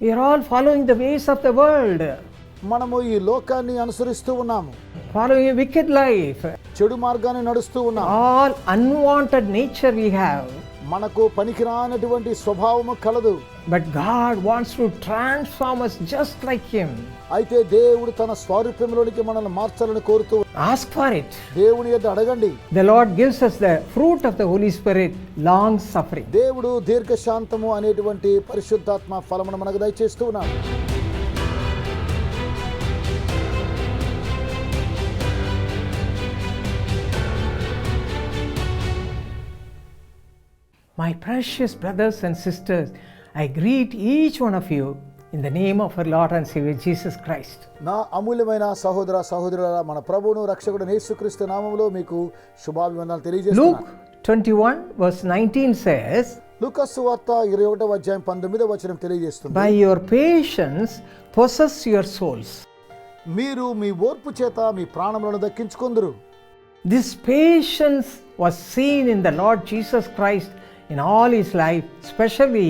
We are all following the ways of the world, మనము ఈ లోకాన్ని అనుసరిస్తూ ఉన్నాము, following a wicked life. చెడు మార్గాన్ని నడుస్తూ ఉన్నాము. All unwanted nature we have. మనకు పనికిరానటువంటి స్వభావము కలదు. But God wants to transform us just like Him. అయితే దేవుడు తన స్వరూపంలోనికి మనల్ని మార్చాలని కోరుతూ, Ask for it. దేవుని యొద్ద అడగండి. The Lord gives us the fruit of the Holy Spirit, long suffering. దేవుడు దీర్ఘశాంతము అనేటువంటి పరిశుద్ధాత్మ ఫలమును మనకు దయచేస్తూ ఉన్నాడు. My precious brothers and sisters, I greet each one of you in the name of our Lord and Savior Jesus Christ. నా అమూల్యమైన సహోదర సహోదరులారా, మన ప్రభువును రక్షకుడు యేసుక్రీస్తు నామములో మీకు శుభాభివందనాలు తెలియజేస్తున్నాను. Luke 21 verse 19 says, లూకా సువార్త 21వ అధ్యాయం 19వ వచనం తెలియజేస్తుంది, by your patience possess your souls. మీరు మీ ఓర్పు చేత మీ ప్రాణములను దక్కించుకొందురు. This patience was seen in the Lord Jesus Christ in all his life, especially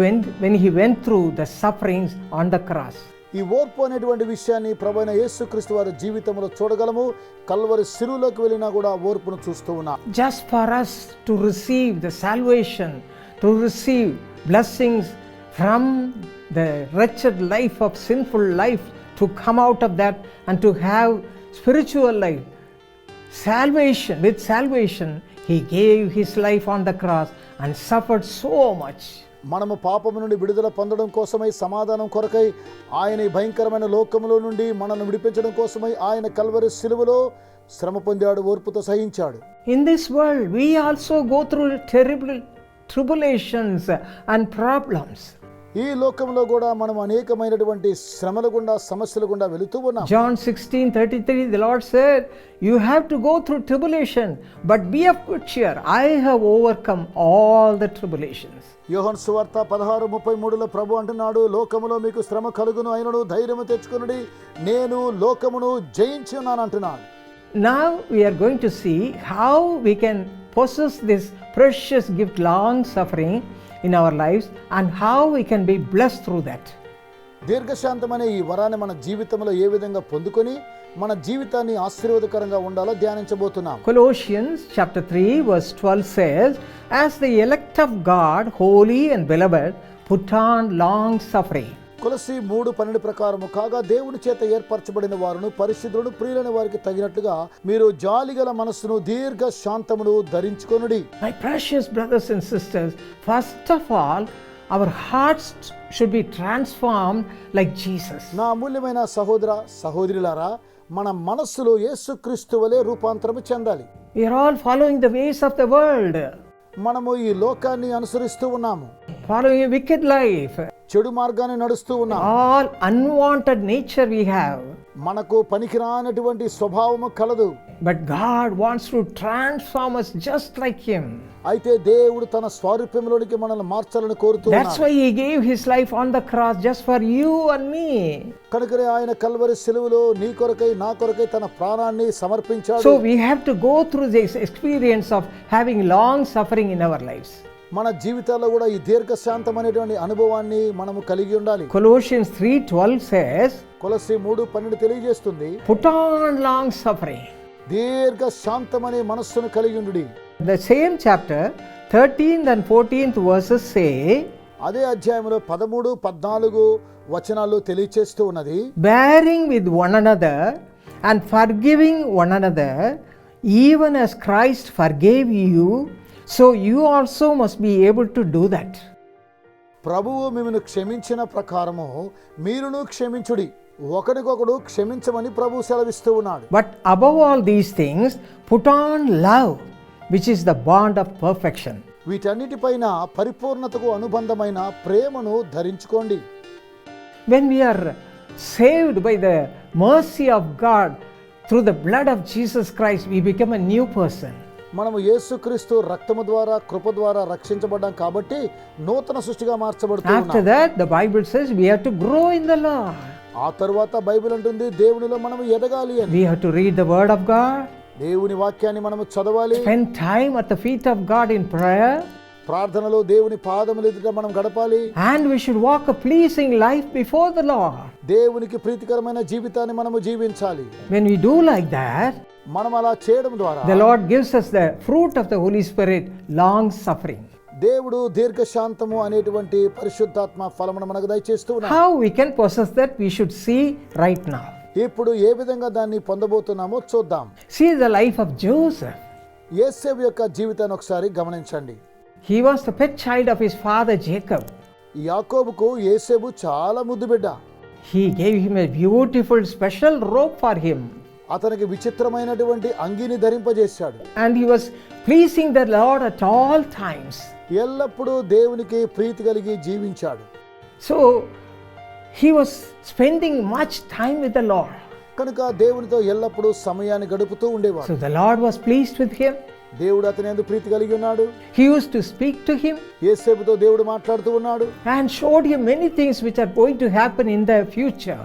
when he went through the sufferings on the cross. ఈ ఓర్పు అనేటువంటి విషయాన్ని ప్రభువైన యేసుక్రీస్తు వారి జీవితంలో చూడగలము. కల్వరి శిలువలోకి వెళ్ళినా కూడా ఓర్పును చూస్తూ ఉన్నాం. Just for us to receive the salvation, to receive blessings from the wretched life of sinful life, to come out of that and to have spiritual life. Salvation, with salvation, he gave his life on the cross and suffered so much. మనము పాపము నుండి విడుదల పొందడం కోసమై, సమాధానం కొరకై ఆయన ఈ భయంకరమైన లోకములో నుండి మనల్ని విడిపించడం కోసమై ఆయన కల్వరి శిలువలో శ్రమ పొందాడు, ఓర్పుతో సహించాడు. In this world we also go through terrible tribulations and problems. ఈ లోకంలో కూడా మనం అనేకమైనటువంటి శ్రమల గుండా, సమస్యల గుండా వెళుతూ ఉన్నాం. John 16:33, the Lord said, you have to go through tribulation, but be of good cheer. I have overcome all the tribulations. యోహాను సువార్త 16:33లో ప్రభు అంటున్నాడు, లోకములో మీకు శ్రమ కలుగును, అయినను ధైర్యము తెచ్చుకొనుడి, నేను లోకమును జయించి ఉన్నాను అంటున్నాడు. Now we are going to see how we can possess this precious gift, long suffering, in our lives, and how we can be blessed through that. దీర్ఘశాంతమనే ఈ వరాన్ని మన జీవితంలో ఏ విధంగా పొందుకొని మన జీవితాన్ని ఆశీర్వాదకరంగా ఉండాలో ధ్యానించబోతున్నాం. Colossians chapter 3 verse 12 says, as the elect of God, holy and beloved, put on long suffering. కొలస్సీ 3:12 ప్రకారము, కాగా దేవుని చేత ఏర్పరచబడిన వారును పరిశుద్ధులను ప్రియులైన వారికి తగినట్లుగా మీరు జాలిగల మనస్సును దీర్ఘ శాంతమును ధరించుకొనుడి. My precious brothers and sisters, first of all, our hearts should be transformed like Jesus. నా అమూల్యమైన సహోదర సహోదరులారా, మన మనస్సులో యేసుక్రీస్తు వలె రూపాంతరము చెందాలి. We are all following the ways of the world, మనము ఈ లోకాన్ని అనుసరిస్తూ ఉన్నాము, following a wicked life. చెడు మార్గాన్ని నడుస్తూ ఉన్నాము. All unwanted nature we have. మనకు పనికిరానటువంటి స్వభావము కలదు. But God wants to transform us just like Him. అయితే దేవుడు తన స్వరూపంలోనికి మనల్ని మార్చాలని కోరుతూ ఉన్నాడు. That's why He gave His life on the cross just for you and me. కనుకనే ఆయన కల్వరి శిలువలో నీ కొరకై నా కొరకై తన ప్రాణాన్ని సమర్పించాడు. So we have to go through this experience of having long suffering in our lives. మన జీవితాల్లో కూడా ఈ దీర్ఘశాంతం అనేటువంటి అనుభవాన్ని మనము కలిగి ఉండాలి. Colossians 3:12 says, కొలస్సీ 3:12 తెలియజేస్తుంది, put on long suffering. దీర్ఘశాంతం అనే మనస్సును కలిగి ఉండుడి. The same chapter 13th and 14th verses say, అదే అధ్యాయంలో 13, 14 వచనాలు తెలియచేస్తూ ఉన్నది, bearing with one another and forgiving one another, even as Christ forgave you, so you also must be able to do that. ప్రభువు మిమ్మల్ని క్షమించిన ప్రకారము మీరును క్షమించుడి, ఒకరికొకడు క్షమించమని ప్రభువు సెలవిస్తూ ఉన్నాడు. But above all these things, put on love, which is the bond of perfection. వీటన్నిటిపైన పరిపూర్ణతకు అనుబంధమైన ప్రేమను ధరించుకోండి. When we are saved by the mercy of God through the blood of Jesus Christ, we become a new person. మనము యేసుక్రీస్తు రక్తము ద్వారా, కృప ద్వారా రక్షించబడ్డాం కాబట్టి నూతన సృష్టిగా మార్చబడుతున్నాం. After that, the Bible says we have to grow in the Lord. ఆ తరువాత బైబిల్ అంటుంది దేవునిలో మనము ఎదగాలి అని. We have to read the word of God, దేవుని వాక్యాన్ని మనము చదవాలి, spend time at the feet of God in prayer, ప్రార్థనలో దేవుని పాదముల ఎదుట మనం గడపాలి. And we should walk a pleasing life before the Lord. దేవునికి ప్రీతికరమైన జీవితాన్ని మనము జీవించాలి. When we do like that, మనం అలా చేయడం ద్వారా the Lord gives us the fruit of the Holy Spirit, long suffering. దేవుడు దీర్ఘశాంతము అనేటువంటి పరిశుద్ధాత్మ ఫలమును మనకు దయచేస్తూ ఉన్నాడు. How we can possess that, we should see right now. ఇప్పుడు ఏ విధంగా దాన్ని పొందబోతున్నామో చూద్దాం. See the life of Joseph. యోసేపు యొక్క జీవితాన్ని ఒకసారి గమనించండి. He was the pet child of his father Jacob. యాకోబుకు యోసేపు చాలా ముద్దు బిడ్డ. He gave him a beautiful special robe for him. అతనికి విచిత్రమైనటువంటి అంగీని ధరింపజేశాడు. And he was pleasing the Lord at all times. ఎల్లప్పుడూ దేవునికి ప్రీతి కలిగి జీవించాడు. So he was spending much time with the Lord. కనుక దేవునితో ఎల్లప్పుడూ సమయాన్ని గడుపుతూ ఉండేవాడు. So the Lord was pleased with him. దేవుడు అతని యందు ప్రీతి కలిగి ఉన్నాడు. He used to speak to him యోసేపుతో దేవుడు మాట్లాడుతూ ఉన్నాడు. and showed him many things which are going to happen in the future.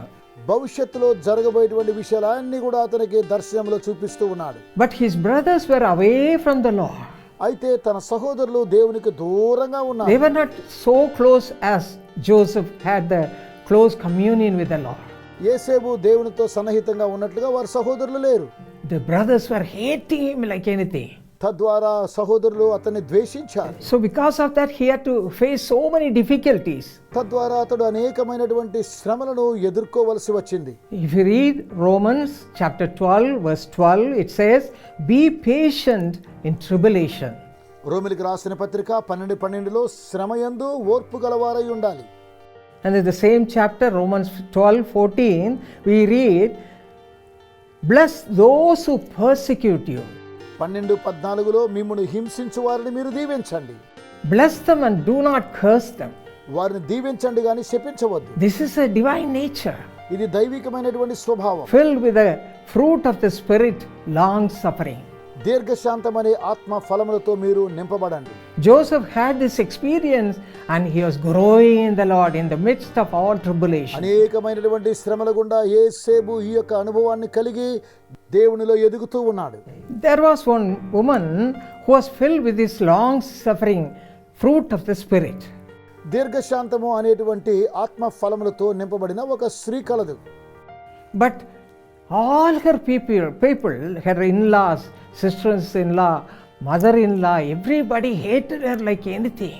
భవిష్యత్తులో జరగబోయేటువంటి విషయాలన్నీ కూడా అతనికి దర్శనంలో చూపిస్తూ ఉన్నాడు. But his brothers were away from the Lord. అయితే తన సహోదరులు దేవునికి దూరంగా They ఉన్నారు. were not so close as Joseph had the close communion with the Lord. యోసేపు దేవునితో సన్నిహితంగా ఉన్నట్లుగా వారి సహోదరులు లేరు. The brothers were hating him like anything. తద్వారా సహోదరులు అతన్ని ద్వేషించారు. So because of that, he had to face so many difficulties. తద్వారా అతడు అనేకమైనటువంటి శ్రమలను ఎదుర్కోవలసి వచ్చింది. If you read Romans chapter 12 verse 12, it says, "Be patient in tribulation." రోమిలికి రాసిన పత్రిక 12:12లో శ్రమయందు ఓర్పు గలవారై ఉండాలి. And in the same chapter, Romans 12:14, we read, "Bless those who persecute you." 12:14లో మిమ్మును హింసించు వారిని మీరు దీవించండి. Bless them and do not curse them. వారిని దీవించండి కానీ శపించవద్దు. This is a divine nature, ఇది దైవికమైనటువంటి స్వభావం. filled with the fruit of the Spirit, long suffering. దీర్ఘశాంతం అనే ఆత్మ ఫలములతో మీరు నింపబడండి. Joseph had this experience and he was growing in the Lord in the midst of all tribulation. అనేకమైనటువంటి శ్రమల గుండా యోసేపు ఈ యొక్క అనుభవాన్ని కలిగి దేవునిలో ఎదుగుతూ ఉన్నాడు. There was one woman who was filled with this long suffering fruit of the Spirit. దీర్ఘశాంతము అనేటువంటి ఆత్మ ఫలములతో నింపబడిన ఒక స్త్రీ కలదు. But all her people, her in-laws, sisters-in-law, mother-in-law, everybody hated her like anything.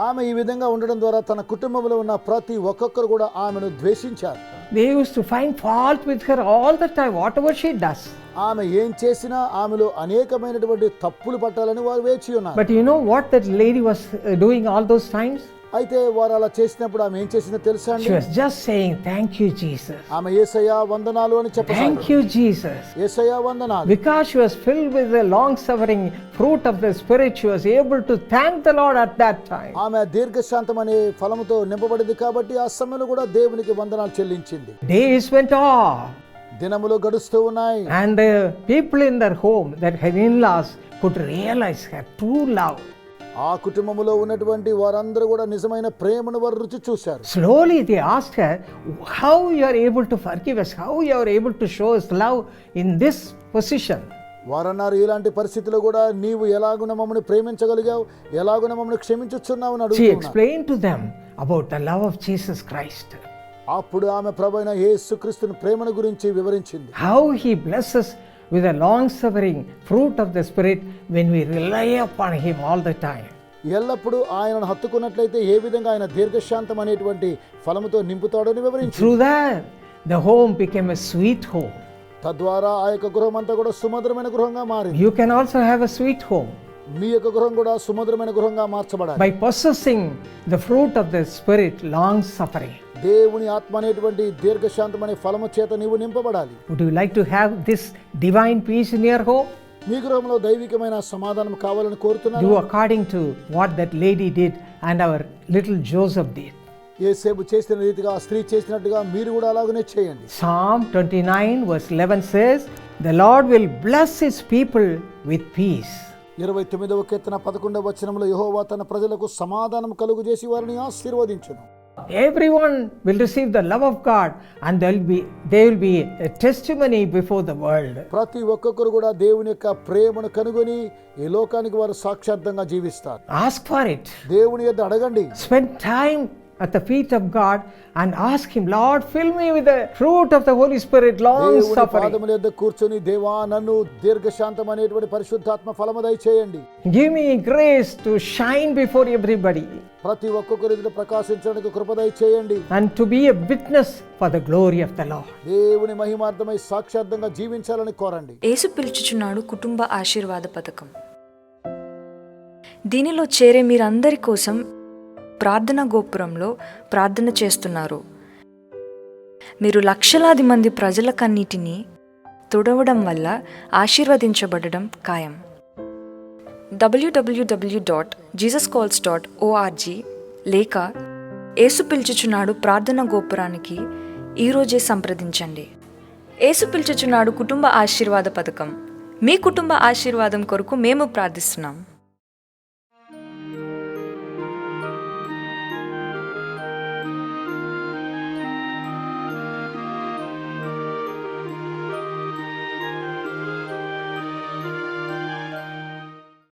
ఆమె ఈ విధంగా ఉండడం ద్వారా తన కుటుంబంలో ఉన్న ప్రతి ఒక్కొక్కరు కూడా ఆమెను ద్వేషించారు. They used to find fault with her all the time, whatever she does. ఆమె ఏం చేసినా ఆమెలో అనేకమైనటువంటి తప్పులు పట్టాలని వారు వేచి ఉన్నారు. But you know what that lady was doing all those times? అయితే వారు అలా చేసినప్పుడు ఆమె ఏం చేసిందో తెలుసా She అండి? was just saying, "Thank you, Jesus. ఆమె యేసయ్యా వందనాలు అని Thank చెప్పారు. you, Jesus." యేసయ్యా వందనాలు. Because she was filled with the long suffering fruit of the Spirit, she was able to thank the Lord at that time. ఆమె దీర్ఘశాంతం అనే ఫలముతో నింపబడింది కాబట్టి ఆ సమయంలో కూడా దేవునికి వందనాలు చెల్లించింది. Days went on, దినములు గడుస్తూ ఉన్నాయి. and the people in their home, that her in-laws, could realize her true love. ఆ కుటుంబములో ఉన్నటువంటి వారందరూ కూడా నిజమైన ప్రేమను వారు రుచి చూశారు. Slowly they asked her, "How you are able to forgive us? How you are able to show us love in this position?" వారన్నారు, ఇలాంటి పరిస్థితిలో కూడా నీవు ఎలాగున మమ్మల్ని ప్రేమించగలిగావు, ఎలాగున మమ్మల్ని క్షమించొచ్చున్నావు అని She అడుగుతున్నారు. explained to them about the love of Jesus Christ, అప్పుడు ఆమె ప్రభువైన యేసుక్రీస్తుని ప్రేమను గురించి వివరించింది. how he blesses with a long suffering fruit of the Spirit when we rely upon him all the time. ఎల్లప్పుడూ ఆయనను హత్తుకున్నట్లయితే ఏ విధంగా ఆయన దీర్ఘశాంతం అనేటువంటి ఫలముతో నింపుతాడని వివరించింది. Through that, the home became a sweet home. తద్వారా ఆ యొక్క గృహం అంతా కూడా సుమధురమైన గృహంగా మారింది. You can also have a sweet home మీ యొక్క గృహం కూడా సుమధురమైన గృహంగా మార్చబడాలి. by possessing the fruit of the Spirit, long suffering. దేవుని ఆత్మ అనేటువంటి దీర్ఘశాంతం అనే ఫలము చేత నీవు నింపబడాలి. Would you like to have this divine peace in your home? మీ గృహంలో దైవికమైన సమాధానం కావాలని కోరుతున్నాను. Do according to what that lady did and our little Joseph did. యేసేపు చేసిన రీతిగా ఆ స్త్రీ చేసినట్టుగా మీరు కూడా అలాగనే చేయండి. Psalm 29 verse 11 says, "The Lord will bless his people with peace." 29వ కీర్తన 11వ వచనంలో యెహోవా తన ప్రజలకు సమాధానం కలుగజేసి వారిని ఆశీర్వదించును. Everyone will receive the love of God, and they will be a testimony before the world. ప్రతి ఒక్కొక్కరు కూడా దేవుని యొక్క ప్రేమను కనుగొని ఈ లోకానికి వారు సాక్షాత్తంగా జీవిస్తారు. Ask for it. దేవుని యొద్ద అడగండి. Spend time at the feet of God and ask him, Lord, fill me with the fruit of the Holy Spirit, long దేవుని suffering. పాదముల యొద్ద కూర్చొని, దేవా నన్ను దీర్ఘశాంతం అనేటువంటి పరిశుద్ధాత్మ ఫలము దయచేయండి. Give me grace to shine before everybody ప్రతి ఒక్కొక్కరి ఎదుట ప్రకాశించడానికి కృప దయచేయండి. and to be a witness for the glory of the Lord. దేవుని మహిమార్థమై సాక్షాత్తంగా జీవించాలని కోరండి. యేసు పిలుచుచున్నాడు కుటుంబ ఆశీర్వాద పథకం. దీనిలో చేరే మీరందరి కోసం ప్రార్థనా గోపురంలో ప్రార్థన చేస్తున్నారు. మీరు లక్షలాది మంది ప్రజల కన్నీటిని తుడవడం వల్ల ఆశీర్వదించబడడం ఖాయం. www.jesuscalls.org లేక యేసు పిలుచుచున్నాడు ప్రార్థనా గోపురానికి ఈరోజే సంప్రదించండి. యేసు పిలుచుచున్నాడు కుటుంబ ఆశీర్వాద పథకం. మీ కుటుంబ ఆశీర్వాదం కొరకు మేము ప్రార్థిస్తున్నాం.